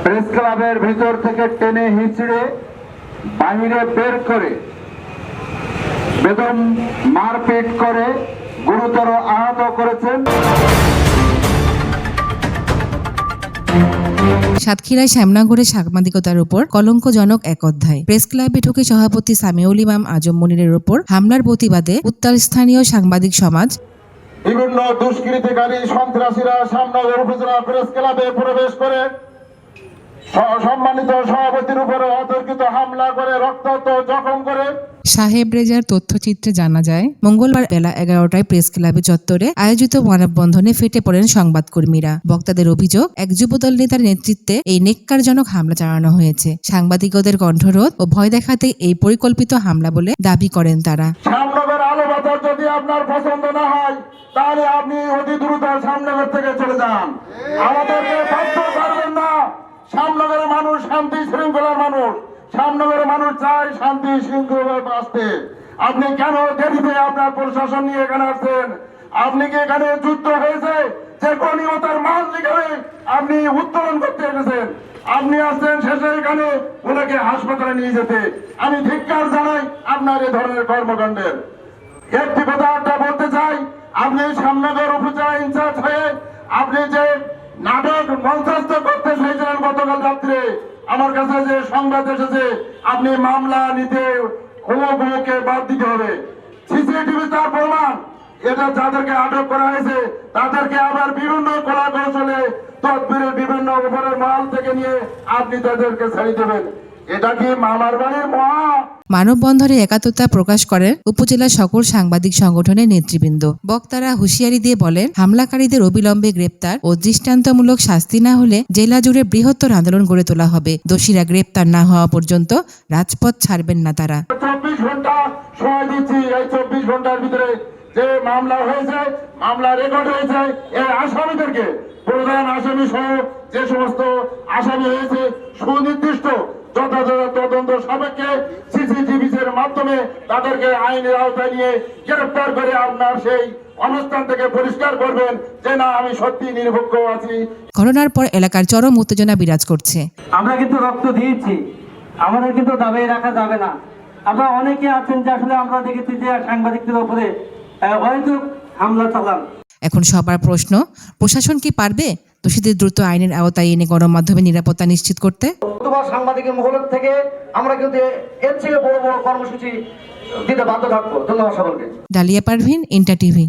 Press ক্লাবের ভিতর থেকে টেনে হিঁচড়ে বাইরে বের করে বেদম মারপিট করে গুরুতর আহত করেছেন। সাতক্ষীরায় শ্যামনগরে সাংবাদিকতার উপর কলঙ্কজনক এক অধ্যায়। প্রেস ক্লাবে ঢুকে সভাপতি সামিউল ইমাম আজম মনিরের উপর হামলার প্রতিবাদে উত্তাল স্থানীয় সাংবাদিক সমাজ। বিভিন্ন দুষ্কৃতিকারী সন্ত্রাসীরা শ্যামনগর উপজেলা প্রেস ক্লাবে প্রবেশ করে সম্মানিত সভাপতির উপরে অতর্কিত হামলা করে রক্তাক্ত জখম করে। সাহেব রেজার তথ্যচিত্রে জানা যায়, মঙ্গলবার বেলা 11টায় প্রেস ক্লাবে চত্বরে আয়োজিত মানববন্ধনে ফেটে পড়েন সংবাদকর্মীরা। বক্তাদের অভিযোগ, এক যুবদল নেতার নেতৃত্বে এই নেক্কারজনক হামলা চালানো হয়েছে। সাংবাদিকদের কণ্ঠরোধ ও ভয় দেখাতে এই পরিকল্পিত হামলা বলে দাবি করেন তারা। শ্যামনগর আলো বাজার যদি আপনার পছন্দ না হয় তাহলে আপনি অতি দ্রুত শ্যামনগর থেকে চলে যান, আমাদেরকে বাধ্য করবেন না। শ্যামনগরের মানুষ শান্তি শৃঙ্খলার মানুষ, শ্যামনগরের মানুষ চায় শান্তি শৃঙ্খলা আসতে। আপনি কেন দেরিতে আপনার প্রশাসন নিয়ে এখানে আসছেন? আপনি কি এখানে যুদ্ধ হয়েছে যে গণিমতার মাল লিখে আপনি উত্তোলন করতে এসেছেন? আপনি আসছেন শেষে এখানে ওনাকে হাসপাতালে নিয়ে যেতে। আমি ধিক্কার জানাই আপনার এ ধরনের কর্মকাণ্ডের। একটি কথা বলতে চাই, আপনি শ্যামনগর উপজেলা ইনচার্জ হয়ে আপনি যে নাটক মঞ্চস্থ করতে চাইছিলেন গতকাল রাত্রে, আমার কাছে যে সংবাদ এসেছে আপনি মামলা নিতে হুমুকে বাদ দিতে হবে। সিসিটিভি তার প্রমাণ, এটা যাদেরকে আটক করা হয়েছে তাদেরকে আবার বিভিন্ন কলা কৌশলে তদবিরে বিভিন্ন উপরের মাল থেকে নিয়ে আপনি তাদেরকে ছেড়ে দেবেন। এটা কি মামার বাড়ির মহা? মানববন্ধনে একাত্মতা প্রকাশ করেন উপজেলার সকল সাংবাদিক সংগঠনের নেতৃবৃন্দ। বক্তারা হুঁশিয়ারি দিয়ে বলেন, হামলাকারীদের অবিলম্বে গ্রেপ্তার ও দৃষ্টান্তমূলক শাস্তি না হলে জেলা জুড়ে বৃহত্তর আন্দোলন গড়ে তোলা হবে। দোষীরা গ্রেপ্তার না হওয়া পর্যন্ত রাজপথ ছাড়বেন না তারা। 24 ঘন্টা সময় দিচ্ছি, এই 24 ঘন্টার ভিতরে যে মামলা হয়েছে, মামলা রেকর্ড হয়েছে, এই আসামিদেরকে, প্রধান আসামি সহ যে সমস্ত আসামি হয়েছে সুনির্দিষ্ট যথাযথ তদন্ত সাপেক্ষে সিসিটিভির মাধ্যমে তাদেরকে আইনের আওতায় নিয়ে গ্রেফতার করে আপনার সেই অবস্থান থেকে পরিষ্কার করবেন যে না, আমি সত্যি নিরপেক্ষ আছি। ঘটনার পর এলাকার চরম উত্তেজনা বিরাজ করছে। আমরা কিন্তু রক্ত দিয়েছি, আমাদের কিন্তু দাবি রাখা যাবে না। আমরা অনেকে আছেন যে আসলে আমরা দেখেছি যে সাংবাদিকদের উপরে অহেতুক হামলা চালান। এখন সবার প্রশ্ন, প্রশাসন কি পারবে দোষীদের দ্রুত আইনের আওতায় এনে গণমাধ্যমে নিরাপত্তা নিশ্চিত করতে? সাংবাদিকের মহল থেকে আমরা কিন্তু এর থেকে বড় বড় কর্মসূচি দিতে বাধ্য থাকবো। ধন্যবাদ সকলকে। Dalia Parvin, inter TV.